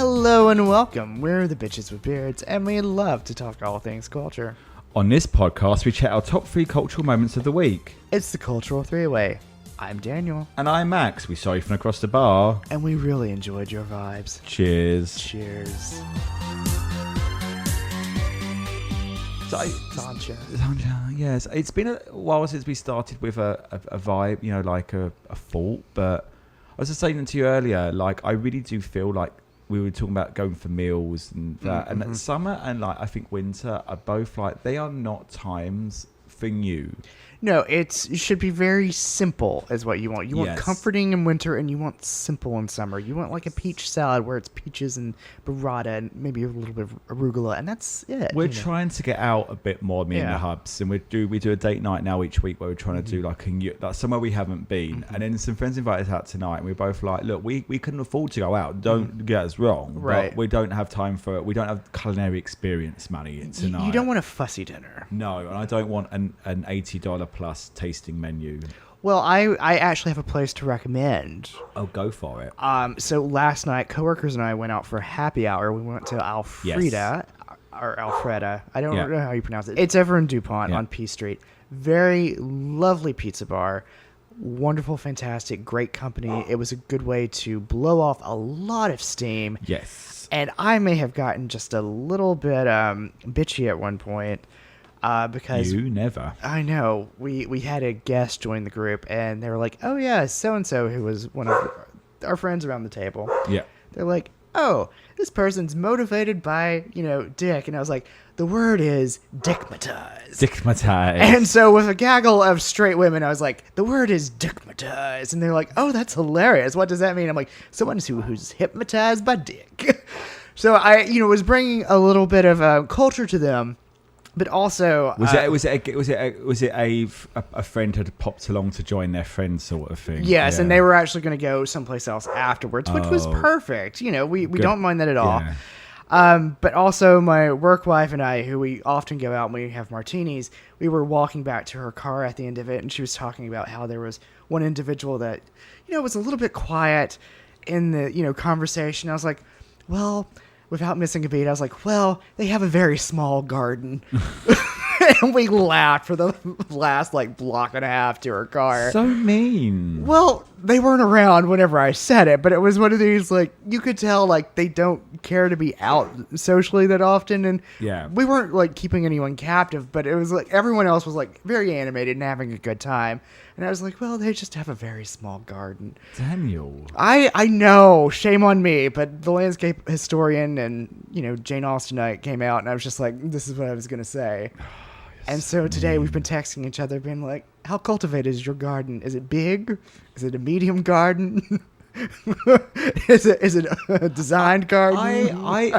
Hello and welcome. We're the Bitches with Beards, and we love to talk all things culture. On this podcast, we chat our top 3 cultural moments of the week. It's the Cultural Three-Way. I'm Daniel. And I'm Max. We saw you from across the bar. And we really enjoyed your vibes. Cheers. Cheers. Sancha. Yes. It's been a while since we started with a vibe, you know, like a thought. But I was just saying to you earlier, like, I really do feel like we were talking about going for meals and that. Mm-hmm. And that summer and, like, I think winter are both, like, they are not times for you. No, it should be very simple is what you want. You want Yes. comforting in winter, and you want simple in summer. You want like a peach salad where it's peaches and burrata and maybe a little bit of arugula, and that's it. We're trying to get out a bit more, me and the hubs, and we do a date night now each week where we're trying to do like somewhere we haven't been, and then some friends invited us out tonight, and we're both like, look, we couldn't afford to go out. Don't get us wrong, right? But we don't have time for it. We don't have culinary experience money tonight. You don't want a fussy dinner. No, and I don't want an $80 plus tasting menu. Well, I actually have a place to recommend. Oh, go for it. So last night, coworkers and I went out for happy hour. We went to Alfreda, or Alfreda. I don't know how you pronounce it. It's over in DuPont on P Street. Very lovely pizza bar. Wonderful, fantastic, great company. It was a good way to blow off a lot of steam. Yes. And I may have gotten just a little bit bitchy at one point. Because you never. I know we had a guest join the group, and they were like, "Oh yeah, so and so," who was one of our friends around the table. Yeah, they're like, "Oh, this person's motivated by dick," and I was like, "The word is dickmatized." Dickmatized. And so with a gaggle of straight women, I was like, "The word is dickmatized," and they're like, "Oh, that's hilarious. What does that mean?" I'm like, "Someone who's hypnotized by dick." So I was bringing a little bit of culture to them. But also, was it a friend had popped along to join their friend sort of thing? Yes, and they were actually going to go someplace else afterwards, which was perfect. We don't mind that at all. But also, my work wife and I, who we often go out and we have martinis, we were walking back to her car at the end of it, and she was talking about how there was one individual that was a little bit quiet in the conversation. I was like, well, without missing a beat, I was like, well, they have a very small garden. And we laughed for the last block and a half to her car. So mean. Well, they weren't around whenever I said it, but it was one of these, you could tell, they don't care to be out socially that often. And we weren't, keeping anyone captive, but it was everyone else was, very animated and having a good time. And I was like, well, they just have a very small garden. Daniel. I know, shame on me, but the landscape historian and, Jane Austenite came out, and I was just like, this is what I was going to say. And so today we've been texting each other, being like, how cultivated is your garden? Is it big? Is it a medium garden? Is it a designed garden? I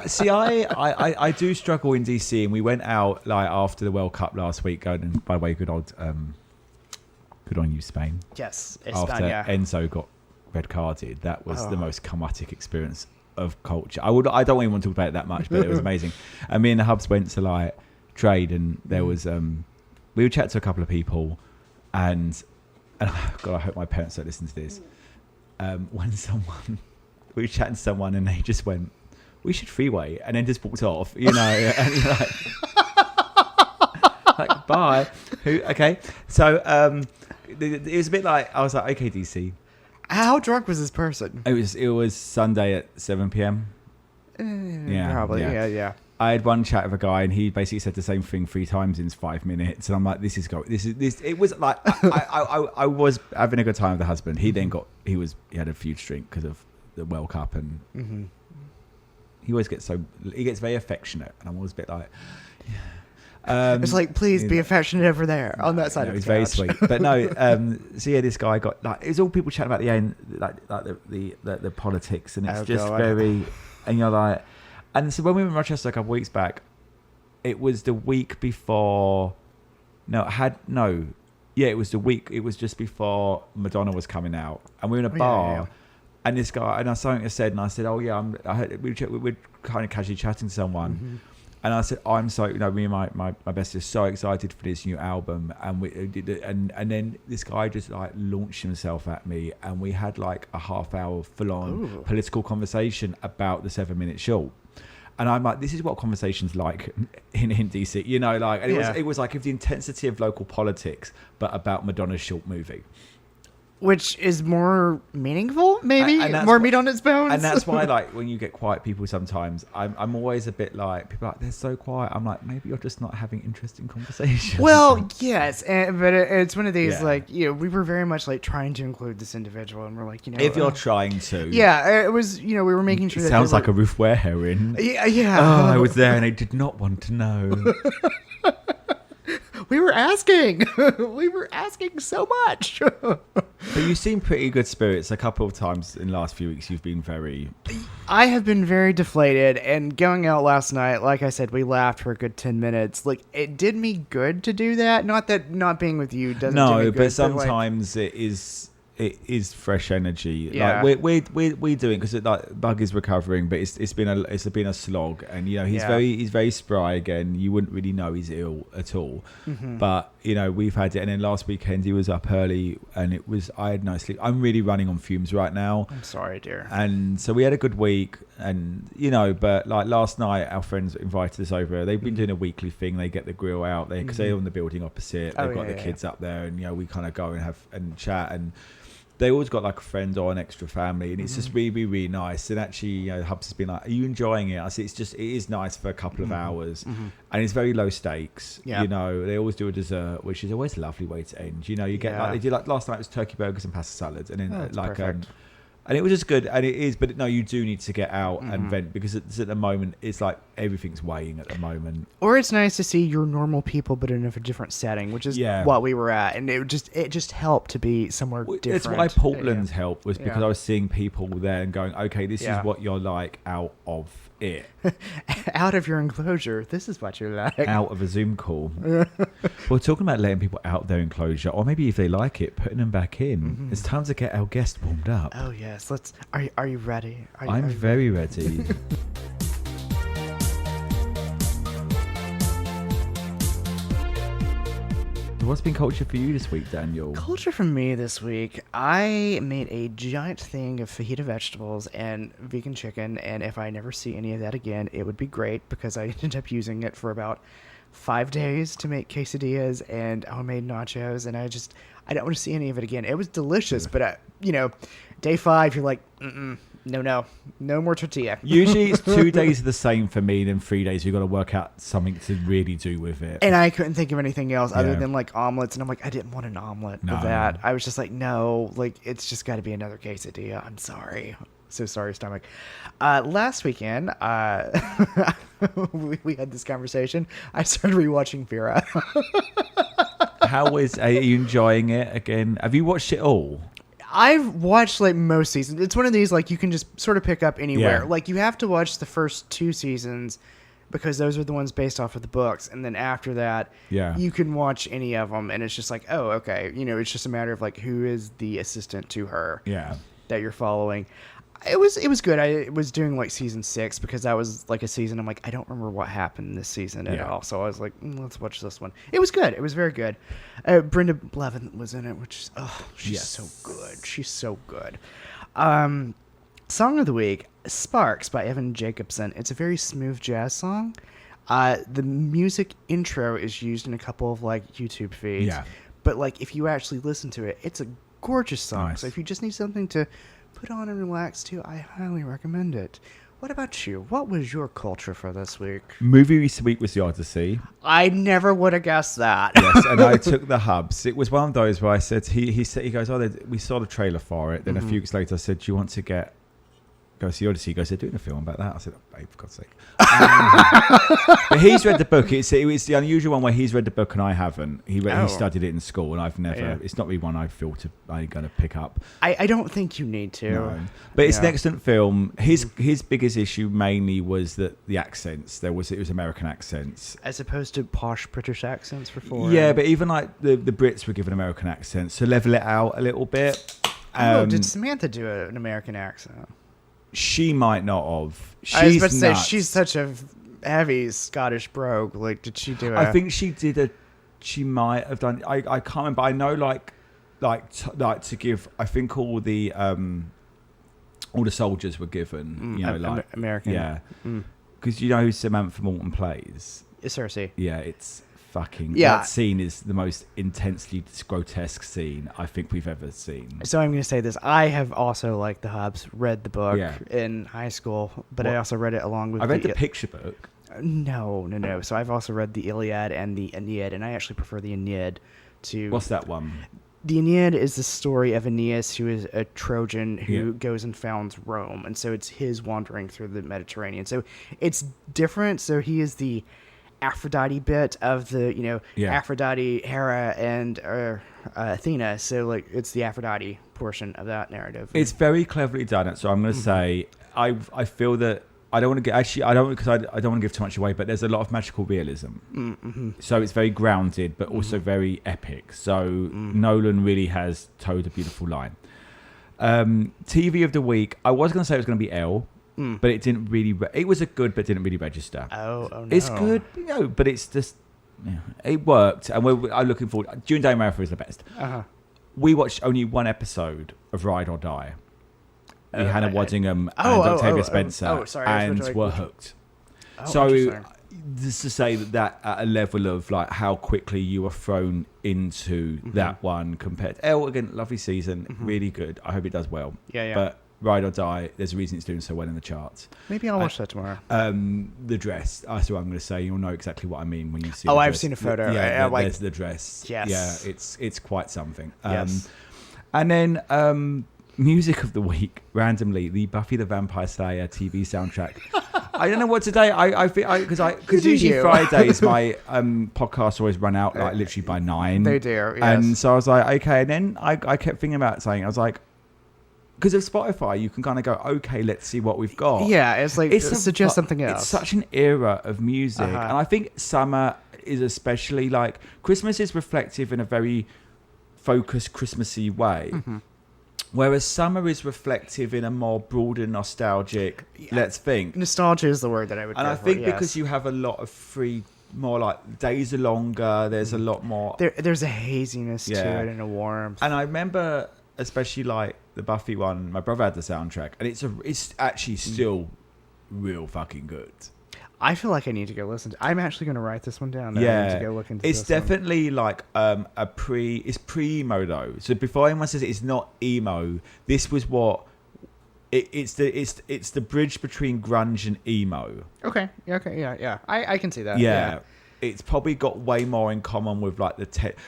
do struggle in DC, and we went out after the World Cup last week. And by the way, good on you, Spain. Yes, after Enzo got red carded, that was the most traumatic experience of culture. I don't even want to talk about it that much, but it was amazing. And me and the hubs went to trade, and there was we would chat to a couple of people, and God, I hope my parents don't listen to this. When we were chatting to someone, and they just went, "We should freeway," and then just walked off, and bye. Okay, so it was a bit I was like, okay, DC. How drunk was this person? It was Sunday at 7 p.m. Probably, yeah. I had one chat with a guy, and he basically said the same thing 3 times in 5 minutes, and I'm like, this. It was I was having a good time with the husband. He then he had a huge drink because of the World Cup, and he always gets very affectionate, and I'm always a bit like, it's please be affectionate over there on that side of the couch. He's very sweet, but no. So this guy got it was all people chatting about the end, the politics, and it's very, and you're like. And so when we were in Rochester a couple of weeks back, it was the week before. It was the week. It was just before Madonna was coming out, and we were in a bar, and this guy, and I saw something I said, and I said, "Oh yeah, we were kind of casually chatting to someone, And I said, I'm so, me and my best are so excited for this new album. And we did it, and then this guy just like launched himself at me, and we had like a half-hour full-on political conversation about the 7-minute short. And I'm like, this is what conversations like in DC, and it was like of the intensity of local politics, but about Madonna's short movie. Which is more meaningful, maybe? More meat on its bones? And that's why, like, when you get quiet people sometimes, I'm always a bit like, people are like, they're so quiet. I'm like, maybe you're just not having interesting conversations. Well, yes, but it's one of these, like, we were very much, like, trying to include this individual, and we're like, if you're trying to. Yeah, it was, we were making sure it sounds like a Ruth Ware heroine. Yeah. Oh, I was there, and I did not want to know. We were asking. We were asking so much. But you seem pretty good spirits. A couple of times in the last few weeks, you've been very... I have been very deflated. And going out last night, like I said, we laughed for a good 10 minutes. Like, it did me good to do that. Not that not being with you doesn't do me good. But sometimes it is fresh energy. Yeah. Like we're doing, because like Bug is recovering, but it's been a slog, and he's very spry again. You wouldn't really know he's ill at all. Mm-hmm. But we've had it, and then last weekend he was up early, and I had no sleep. I'm really running on fumes right now. I'm sorry, dear. And so we had a good week, and but like last night our friends invited us over. They've been doing a weekly thing. They get the grill out there because they're on the building opposite. They've got the kids up there, and we kind of go and chat, and they always got like a friend or an extra family, and it's just really, really nice. And actually, Hubs has been like, "Are you enjoying it?" I said, it is nice for a couple of hours, and it's very low stakes. Yeah. They always do a dessert, which is always a lovely way to end. You get like they did, like last night it was turkey burgers and pasta salads, and then and it was just good, and it is. But no, you do need to get out and vent, because at the moment it's like everything's weighing at the moment. Or it's nice to see your normal people, but in a different setting, which is what we were at, and it just helped to be somewhere different. That's why Portland's helped, was because I was seeing people there and going, okay, this is what you're like out of it. Out of your enclosure, this is what you're like. Out of a Zoom call. We're talking about letting people out of their enclosure, or maybe if they like it, putting them back in. It's time to get our guest warmed up. Oh yes, are you ready? I'm very ready. What's been culture for you this week, Daniel? Culture for me this week, I made a giant thing of fajita vegetables and vegan chicken, and if I never see any of that again, it would be great, because I ended up using it for about 5 days to make quesadillas, and I made nachos, and I don't want to see any of it again. It was delicious, but day 5, you're like, no more tortilla. Usually it's 2 days the same for me, then 3 days you've got to work out something to really do with it. And I couldn't think of anything else other than like omelets, and I'm like, I didn't want an omelet with that. I was just like, no, like it's just got to be another quesadilla. I'm sorry. So sorry, stomach. Last weekend, we had this conversation. I started rewatching Vera. Are you enjoying it again? Have you watched it all? I've watched like most seasons. It's one of these like you can just sort of pick up anywhere. Yeah. Like you have to watch the first 2 seasons, because those are the ones based off of the books, and then after that, you can watch any of them, and it's just like, oh, okay, it's just a matter of like who is the assistant to her that you're following. It was good. I was doing like season 6, because that was like a season I'm like, I don't remember what happened this season at all. So I was like, let's watch this one. It was good. It was very good. Brenda Blevin was in it, which she's so good. She's so good. Song of the week, Sparks by Evan Jacobson. It's a very smooth jazz song. The music intro is used in a couple of like YouTube feeds. Yeah. But like if you actually listen to it, it's a gorgeous song. Nice. So if you just need something to put on and relax to, I highly recommend it. What about you? What was your culture for this week? Movie this week was The Odyssey. I never would have guessed that. Yes, and I took the Hubs. It was one of those where I said, he goes, we saw the trailer for it. Then a few weeks later I said, do you want to go see Odyssey? He goes, they're doing a film about that. I said, oh, babe, for God's sake. But he's read the book. It's the unusual one where he's read the book and I haven't. He studied it in school, and I've never. Yeah. It's not really one I feel I'm going to pick up. I don't think you need to. No. But it's an excellent film. His biggest issue mainly was that the accents. It was American accents as opposed to posh British accents before. Yeah, but even like the Brits were given American accents, so level it out a little bit. Did Samantha do an American accent? She might not have. I was about to say, she's such a heavy Scottish brogue. Like, did she do? I think she did. She might have done. I can't remember. I know like to give. I think all the soldiers were given. American. Yeah, because you know who Samantha Morton plays. Cersei. Yeah, it's fucking. Yeah, that scene is the most intensely grotesque scene I think we've ever seen. So I'm going to say this: I have also, like the Hobbs, read the book in high school, but I also read it along with. I read the picture book. No. So I've also read the Iliad and the Aeneid, and I actually prefer the Aeneid to. What's that one? The Aeneid is the story of Aeneas, who is a Trojan who goes and founds Rome, and so it's his wandering through the Mediterranean. So it's different. So he is the Aphrodite bit of the, Aphrodite, Hera, and Athena. So like it's the Aphrodite portion of that narrative. It's very cleverly done. So I'm going to say I feel that. I don't want to get I don't want to give too much away, but there's a lot of magical realism. So it's very grounded, but also very epic. So Nolan really has towed a beautiful line. TV of the week. I was going to say it was going to be Elle, but it didn't really. It was a good, but didn't really register. Oh no! It's good, but it's just it worked, and I'm looking forward. June Day Marathon is the best. We watched only one episode of Ride or Die. Hannah Waddingham and Octavia Spencer, and were hooked. So, just to say that at a level of like how quickly you were thrown into that one compared to Elle, again, lovely season, really good. I hope it does well. Yeah. But Ride or Die, there's a reason it's doing so well in the charts. Maybe I'll watch that tomorrow. The dress, that's what I'm going to say. You'll know exactly what I mean when you see. Oh, I've seen a photo. There's the dress. Yes. Yeah, it's quite something. Yes. And then. Music of the week, randomly, the Buffy the Vampire Slayer TV soundtrack. I don't know what today. I feel because usually Fridays my podcasts always run out like literally by 9. They do, yes. And so I was like, okay. And then I kept thinking about something. I was like, because of Spotify, you can kind of go, okay, let's see what we've got. Yeah, it's like suggest something else. It's such an era of music, and I think summer is especially like Christmas is reflective in a very focused Christmassy way. Whereas summer is reflective in a more broad and nostalgic, let's think. Nostalgia is the word that I would go for. And I think because you have a lot of free, more like days are longer, there's a lot more. There's a haziness to it and a warmth. And I remember, especially like the Buffy one, my brother had the soundtrack, and it's actually still real fucking good. I feel like I need to go listen to. I'm actually going to write this one down. I need to go look into. It's definitely like it's pre-emo though. So before anyone says it's not emo, this was what it's the bridge between grunge and emo. Okay. Yeah. I can see that. Yeah. It's probably got way more in common with like the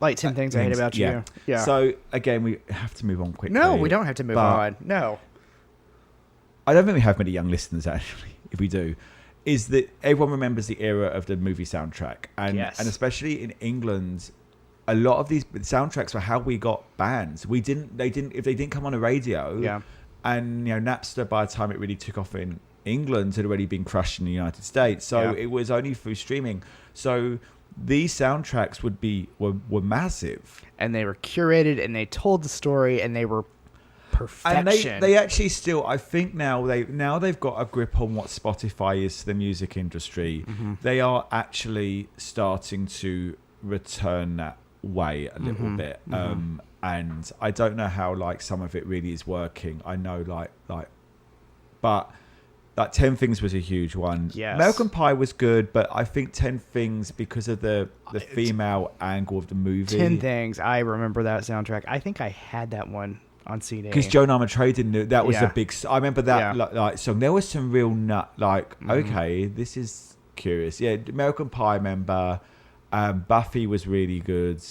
like 10 Things I Hate About You. Yeah. So again, we have to move on quickly. No, we don't have to move on. No. I don't think we have many young listeners actually. If we do. Is that everyone remembers the era of the movie soundtrack, and especially in England, a lot of these soundtracks were how we got bands. If they didn't come on the radio, and Napster by the time it really took off in England had already been crushed in the United States, so it was only through streaming. So these soundtracks were massive, and they were curated, and they told the story, and they were perfection. And they actually still, I think now they've got a grip on what Spotify is to the music industry. They are actually starting to return that way a little bit. And I don't know how like some of it really is working. I know but like 10 Things was a huge one. Yes. American Pie was good, but I think 10 Things because of the female angle of the movie. 10 Things, I remember that soundtrack. I think I had that one on CD. Because Joan Armatrading didn't. That was a big. I remember that like song. There was some real nut. Like okay, this is curious. Yeah, American Pie. Member. Buffy was really good,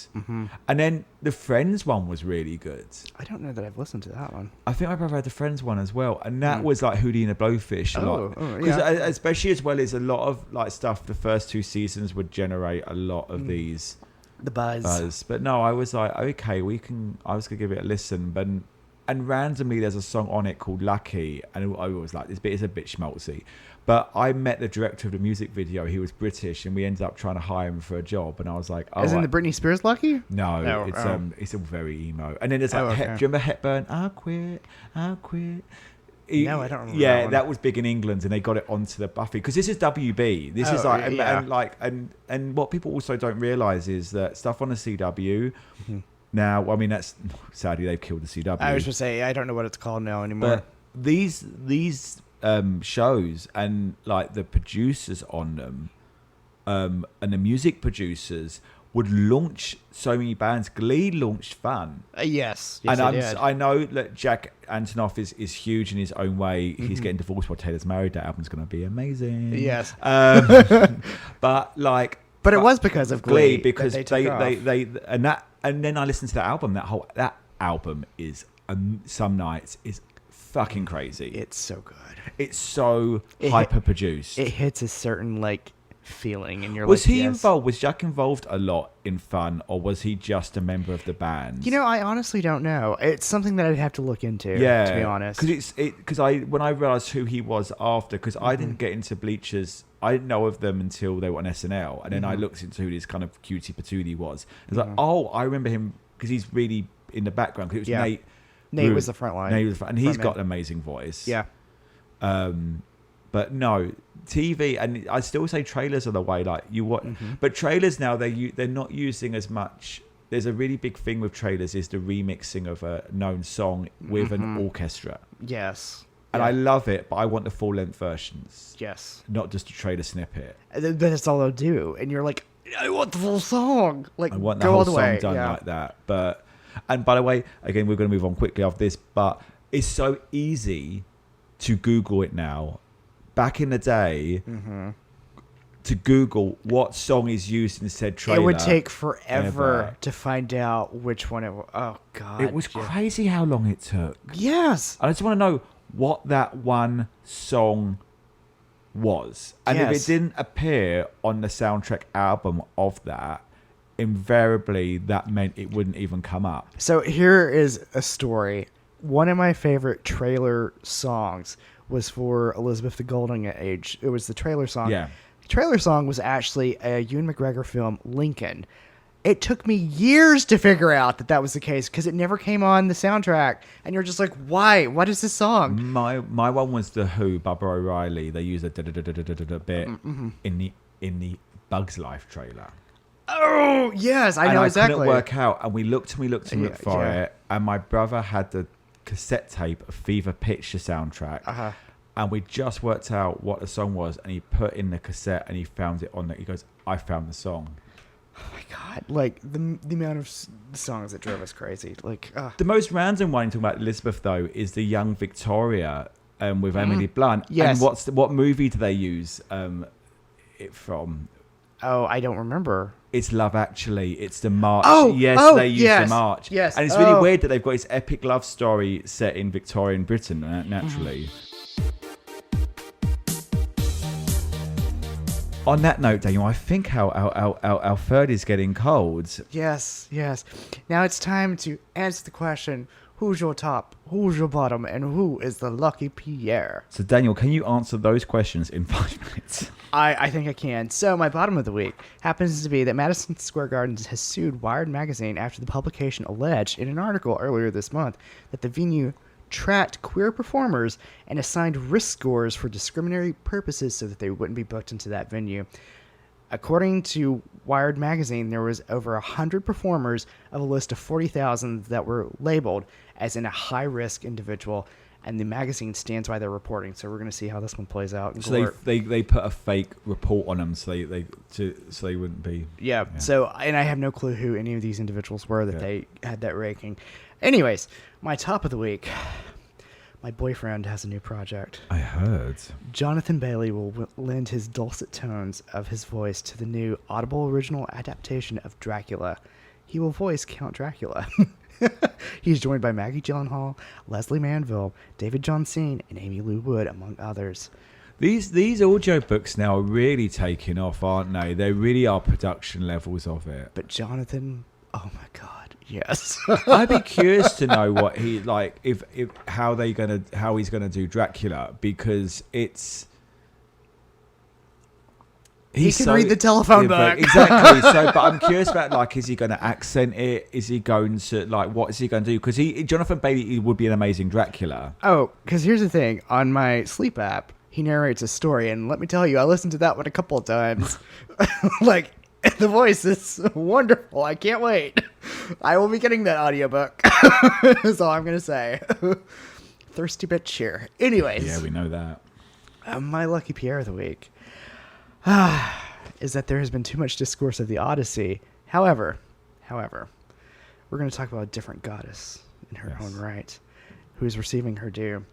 and then the Friends one was really good. I don't know that I've listened to that one. I think my brother had the Friends one as well, and that was like Hootie and the Blowfish a lot. Because especially as well as a lot of like stuff. The first 2 seasons would generate a lot of these. The buzz. But no, I was like, okay, I was gonna give it a listen, but and randomly there's a song on it called Lucky, and I was like, this bit is a bit schmaltzy. But I met the director of the music video. He was British, and we ended up trying to hire him for a job. And I was like, "As in the Britney Spears Lucky?" No, it's all very emo. And then there's like, do you remember Hepburn? I'll quit. No, I don't remember. Yeah, that was big in England, and they got it onto the Buffy because this is WB. This is like, and what people also don't realize is that stuff on the CW. Mm-hmm. Now, I mean, that's sadly they've killed the CW. I was going to say I don't know what it's called now anymore. But these shows and like the producers on them, and the music producers would launch so many bands. Glee launched Fun. Yes, and I know that Jack Antonoff is huge in his own way. Mm-hmm. He's getting divorced while Taylor's married. That album's going to be amazing. Yes. But it was because of Glee because they and then I listened to that album. That album is some nights is fucking crazy. It's so good. It's so hyper produced. It hits a certain feeling, and you're was he involved? Was Jack involved a lot in Fun, or was he just a member of the band? I honestly don't know. It's something that I'd have to look into. Yeah, to be honest, because when I realized who he was after, because I didn't get into Bleachers. I didn't know of them until they were on SNL, and then I looked into who this kind of cutie patootie was. I was like, oh, I remember him because he's really in the background. Because it was Nate. Nate was the front line. And he's got an amazing voice. Yeah. But no, TV, and I still say trailers are the way. Like you watch, but trailers now they're not using as much. There's a really big thing with trailers is the remixing of a known song with an orchestra. Yes. And I love it, but I want the full-length versions. Yes. Not just a trailer snippet. But that's all they'll do. And you're like, I want the full song. I want the whole song done like that. And by the way, again, we're going to move on quickly after this, but it's so easy to Google it now. Back in the day, to Google what song is used in said trailer. It would take forever to find out which one it was. Oh, God. It was crazy how long it took. Yes. I just want to know what that one song was. And if it didn't appear on the soundtrack album of that, invariably that meant it wouldn't even come up. So here is a story. One of my favorite trailer songs was for Elizabeth the Golden Age. It was the trailer song. Yeah. The trailer song was actually a Ewan McGregor film, Lincoln. It took me years to figure out that was the case because it never came on the soundtrack. And you're just like, why? What is this song? My one was The Who, Bubba O'Reilly. They use a da-da-da-da-da-da bit in the Bug's Life trailer. Oh, yes, I know exactly. I couldn't work out, and we looked for it, and my brother had the cassette tape of Fever Pitch, the soundtrack, and we just worked out what the song was, and he put in the cassette, and he found it on there. He goes, I found the song. Oh my God, the amount of songs that drove us crazy. The most random one talking about Elizabeth, though, is the Young Victoria with Emily Blunt. Yes. And what movie do they use it from? Oh, I don't remember. It's Love Actually. It's the March. They use the March. Yes. And it's really weird that they've got this epic love story set in Victorian Britain, naturally. On that note, Daniel, I think our third is getting cold. Yes. Now it's time to answer the question, who's your top, who's your bottom, and who is the lucky Pierre? So, Daniel, can you answer those questions in 5 minutes? I think I can. So, my bottom of the week happens to be that Madison Square Garden has sued Wired magazine after the publication alleged in an article earlier this month that the venue tracked queer performers and assigned risk scores for discriminatory purposes so that they wouldn't be booked into that venue. According to Wired magazine, there was over 100 performers of a list of 40,000 that were labeled as in a high-risk individual, and the magazine stands by their reporting. So we're going to see how this one plays out. So they put a fake report on them so they wouldn't be. Yeah. So, and I have no clue who any of these individuals were that they had that ranking. Anyways, my top of the week. My boyfriend has a new project. I heard. Jonathan Bailey will lend his dulcet tones of his voice to the new Audible original adaptation of Dracula. He will voice Count Dracula. He's joined by Maggie Gyllenhaal, Leslie Manville, David Johnsine, and Amy Lou Wood, among others. These audio books now are really taking off, aren't they? They really are production levels of it. But Jonathan, oh my God, yes. I'd be curious to know what he like how he's gonna do Dracula, because it's He can read the telephone book. Exactly. So, but I'm curious about, like, is he going to accent it? Is he going to, like, what is he going to do? Because Jonathan Bailey would be an amazing Dracula. Oh, because here's the thing. On my sleep app, he narrates a story, and let me tell you, I listened to that one a couple of times. Like, the voice is wonderful. I can't wait. I will be getting that audiobook. That's all I'm going to say. Thirsty bitch here. Anyways. Yeah, we know that. My lucky Pierre of the week is that there has been too much discourse of the Odyssey. However, we're going to talk about a different goddess in her own right, who is receiving her due.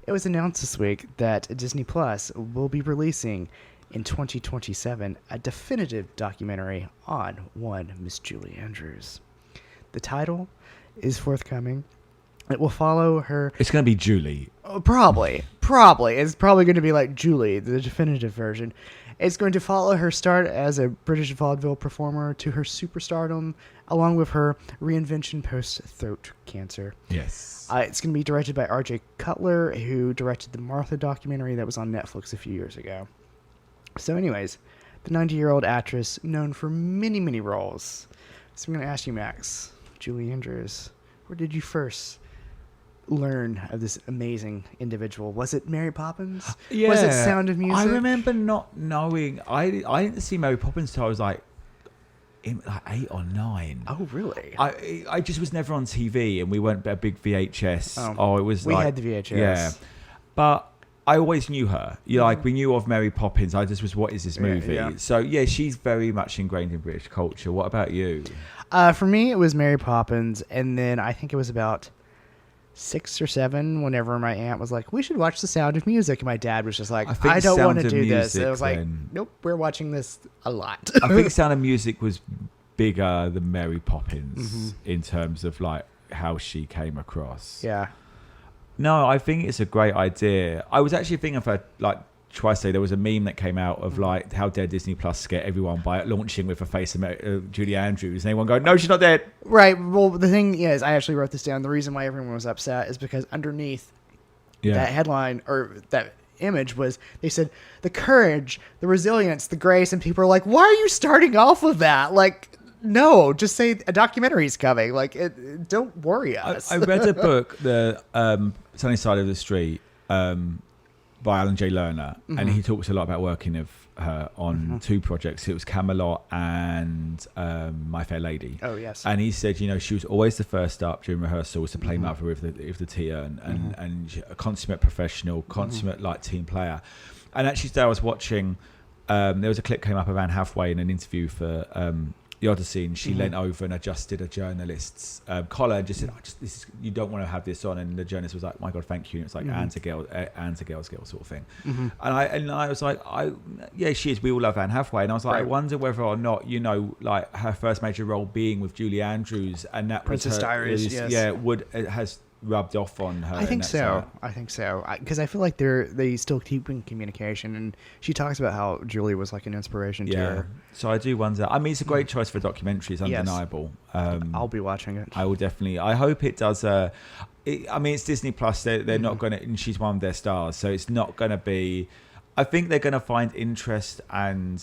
It was announced this week that Disney Plus will be releasing in 2027 a definitive documentary on one Miss Julie Andrews. The title is forthcoming. It will follow her. It's going to be Julie. Probably. It's probably going to be like Julie, the definitive version. It's going to follow her start as a British vaudeville performer to her superstardom, along with her reinvention post-throat cancer. Yes. It's going to be directed by R.J. Cutler, who directed the Martha documentary that was on Netflix a few years ago. So anyways, the 90-year-old actress known for many, many roles. So I'm going to ask you, Max, Julie Andrews, where did you first learn of this amazing individual? Was it Mary Poppins? Yeah. Was it Sound of Music? I remember not knowing. I didn't see Mary Poppins until I was like 8 or 9. Oh, really? I just was never on TV, and we weren't a big VHS. It was we had the VHS. Yeah, but I always knew her. Like, we knew of Mary Poppins. I just was, what is this movie? Yeah. So yeah, she's very much ingrained in British culture. What about you? For me, it was Mary Poppins, and then I think it was about 6 or 7 whenever my aunt was like, we should watch The Sound of Music, and my dad was just like, I don't want to do this. And I was like, nope, we're watching this a lot. I think Sound of Music was bigger than Mary Poppins in terms of, like, how she came across. Yeah. No, I think it's a great idea. I was actually thinking of her, like, twice say there was a meme that came out of, like, how dare Disney Plus scare everyone by launching with a face of Julie Andrews, and everyone going, no, she's not dead. Right. Well, the thing is, I actually wrote this down. The reason why everyone was upset is because underneath that headline or that image was, they said the courage, the resilience, the grace, and people are like, why are you starting off with that? Like, no, just say a documentary is coming. Like, don't worry us. I read a book, The Sunny Side of the Street, by Alan J. Lerner, and he talks a lot about working with her on 2 projects. It was Camelot and My Fair Lady. Oh, yes. And he said, she was always the first up during rehearsals to play Mother with the tea and a consummate professional, consummate like team player. And actually, today I was watching. There was a clip came up around halfway in an interview for the Odyssey, and she leant over and adjusted a journalist's collar and just said, you don't want to have this on. And the journalist was like, my God, thank you. And it's like, Anne's a girl's girl sort of thing. And I was like, yeah, she is. We all love Anne Hathaway. And I was like, I wonder whether or not, like her first major role being with Julie Andrews, and that Princess Diaries, yes. Yeah, it has rubbed off on her. I think so. Because I feel like they still keep in communication, and she talks about how Julie was like an inspiration to her. So I do wonder. I mean, it's a great choice for documentaries, undeniable. Yes. I'll be watching it. I will definitely. I hope it does. I mean, it's Disney Plus. They're not going to, and she's one of their stars, so it's not going to be. I think they're going to find interest and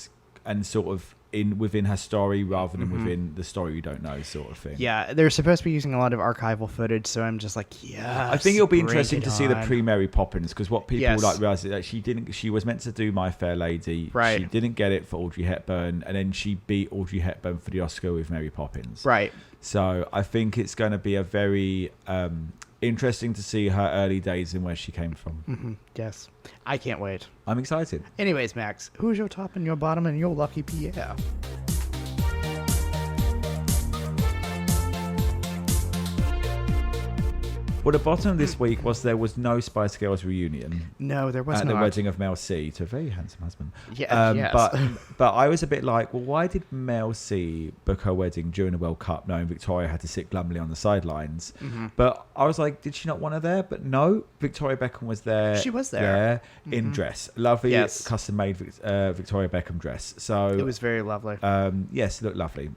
sort of within her story rather than within the story you don't know, sort of thing. Yeah, they're supposed to be using a lot of archival footage, so I'm just like, yeah. I think it'll be interesting to see the pre-Mary Poppins, because what people like realize is that she was meant to do My Fair Lady. Right. She didn't get it for Audrey Hepburn, and then she beat Audrey Hepburn for the Oscar with Mary Poppins. Right. So I think it's going to be a very interesting to see her early days and where she came from. Yes. I can't wait. I'm excited. Anyways, Max, who's your top and your bottom and your lucky Pierre? Well, the bottom of this week was there was no Spice Girls reunion. No, there was not. At the wedding of Mel C to a very handsome husband. Yeah, yes. But I was a bit like, well, why did Mel C book her wedding during the World Cup, knowing Victoria had to sit glumly on the sidelines? But I was like, did she not want her there? But no, Victoria Beckham was there. She was there. In dress. Lovely, custom-made Victoria Beckham dress. So it was very lovely. Yes, it looked lovely.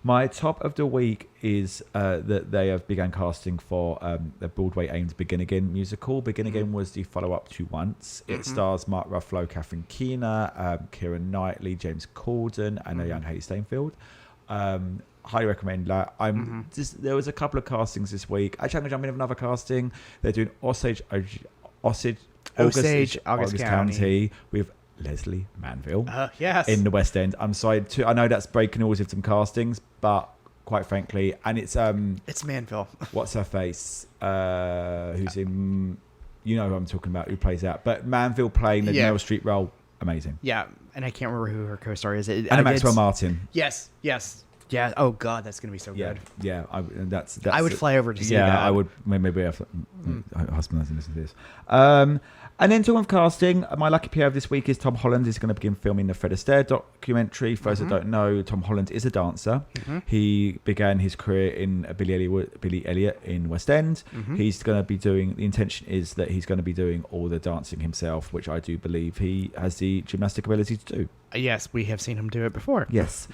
My top of the week is that they have begun casting for the Broadway-aimed Begin Again musical. Begin Again was the follow-up to Once. It stars Mark Ruffalo, Catherine Keener, Keira Knightley, James Corden, and a young Haley Steinfeld. Highly recommend that. There was a couple of castings this week. Actually, I'm going to jump in with another casting. They're doing August County with Leslie Manville in the West End. I'm sorry I know that's breaking news with some castings, but quite frankly, and it's Manville. What's her face? Who's in? You know who I'm talking about? Who plays that? But Manville playing the Meryl Streep role, amazing. Yeah, and I can't remember who her co-star is. Anna Maxwell Martin. Yes. Yeah. Oh God, that's gonna be so good. Yeah. That's I would fly over to see that. I would. Maybe I have. Husband doesn't listen to this. And then talking of casting, my lucky pair of this week is Tom Holland is going to begin filming the Fred Astaire documentary. For those that don't know, Tom Holland is a dancer. He began his career in Billy Elliot in West End. He's going to be doing. The intention is that he's going to be doing all the dancing himself, which I do believe he has the gymnastic ability to do. Yes, we have seen him do it before. Yes.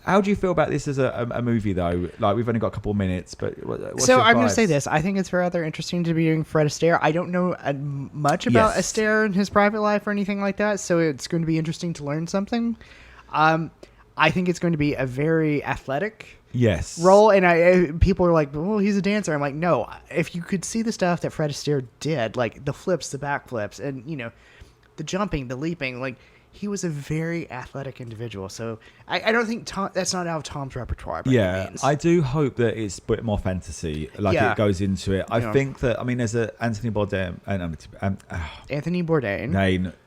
How do you feel about this as a movie, though? Like, we've only got a couple of minutes, but what's your I'm going to vibes? say this. I think it's rather interesting to be doing Fred Astaire. I don't know much about Astaire and his private life or anything like that, so it's going to be interesting to learn something. I think it's going to be a very athletic role, and people are like, well, he's a dancer. I'm like, no. If you could see the stuff that Fred Astaire did, like the flips, the backflips, and, the jumping, the leaping, like... He was a very athletic individual, so I don't think that's not out of Tom's repertoire. By any means. I do hope that it's a bit more fantasy, it goes into it. I think that there's a Anthony Bourdain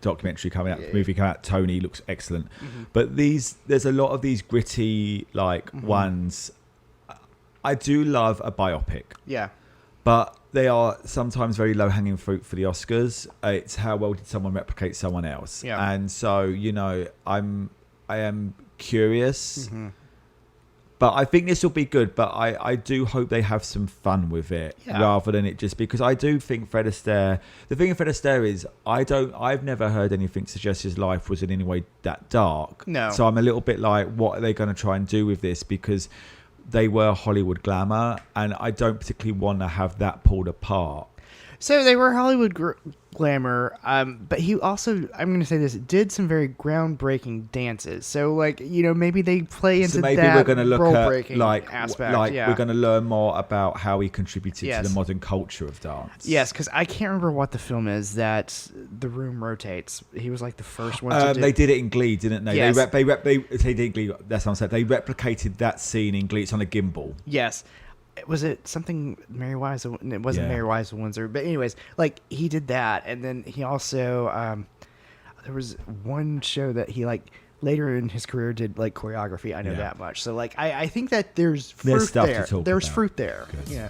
documentary coming out. Movie coming out. Tony looks excellent, but there's a lot of these gritty ones. I do love a biopic. Yeah. But they are sometimes very low-hanging fruit for the Oscars. It's how well did someone replicate someone else? Yeah. And so, I am curious. But I think this will be good. But I do hope they have some fun with it rather than it just... Because I do think Fred Astaire... The thing with Fred Astaire is I've never heard anything suggest his life was in any way that dark. No. So I'm a little bit like, what are they going to try and do with this? Because... They were Hollywood glamour, and I don't particularly want to have that pulled apart. So they were Hollywood glamour, but he also, I'm going to say this, did some very groundbreaking dances. So, maybe they play into that we're going to look role-breaking at, aspect. We're going to learn more about how he contributed to the modern culture of dance. Yes, because I can't remember what the film is that the room rotates. He was like the first one to do. They did it in Glee, didn't they? Yes. They did Glee. That's what I'm saying. They replicated that scene in Glee. It's on a gimbal. Yes. Was it something Mary Wise? It wasn't Mary Wise of Windsor. But anyways, he did that. And then he also, there was one show that he later in his career did choreography. I know that much. So I think that there's fruit stuff there. to talk There's about. fruit there. Good. Yeah.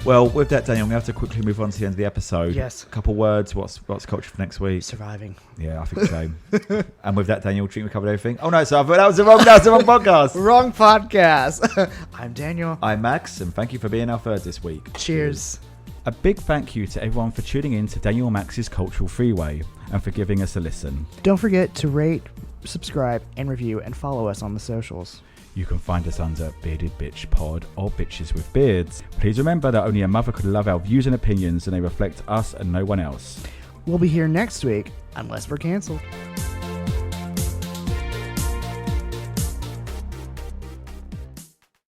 Well, with that, Daniel, I'm going to have to quickly move on to the end of the episode. Yes. A couple words. What's culture for next week? Surviving. Yeah, I think so. And with that, Daniel, we covered everything. Oh, no, so that was the wrong podcast. Wrong podcast. I'm Daniel. I'm Max, and thank you for being our third this week. Cheers. A big thank you to everyone for tuning in to Daniel Max's Cultural Freeway and for giving us a listen. Don't forget to rate, subscribe, and review, and follow us on the socials. You can find us under Bearded Bitch Pod or Bitches with Beards. Please remember that only a mother could love our views and opinions, and they reflect us and no one else. We'll be here next week, unless we're cancelled.